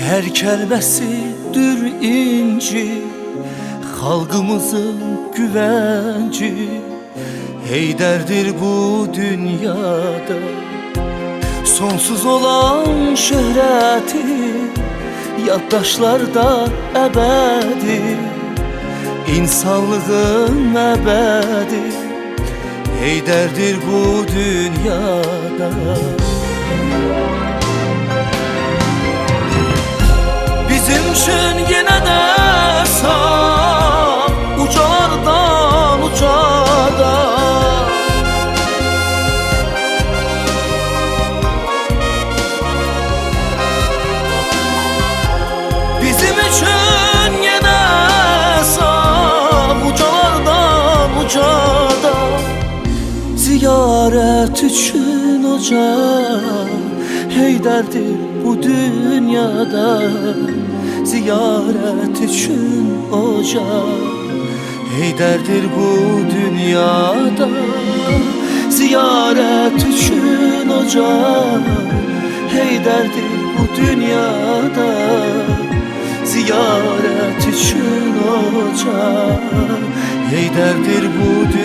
Her kəlməsidir inci, xalqımızın güvənci. Heydərdir bu dünyada sonsuz olan şöhrəti, yaddaşlarda əbədi, insanlığın əbədi. Heydərdir bu dünyada. Bizim üçün yenə də sağ, ucalardan ucada. Bizim üçün yenə sağ, ucalardan ucada. Ziyarət üçün ocaq, Heydərdir bu dünyada. Ziyarət üçün ocaq, Heydərdir bu dünyada. Ziyarət üçün ocaq, Heydərdir bu dünyada. Ziyarət üçün ocaq, Heydərdir bu dünyada.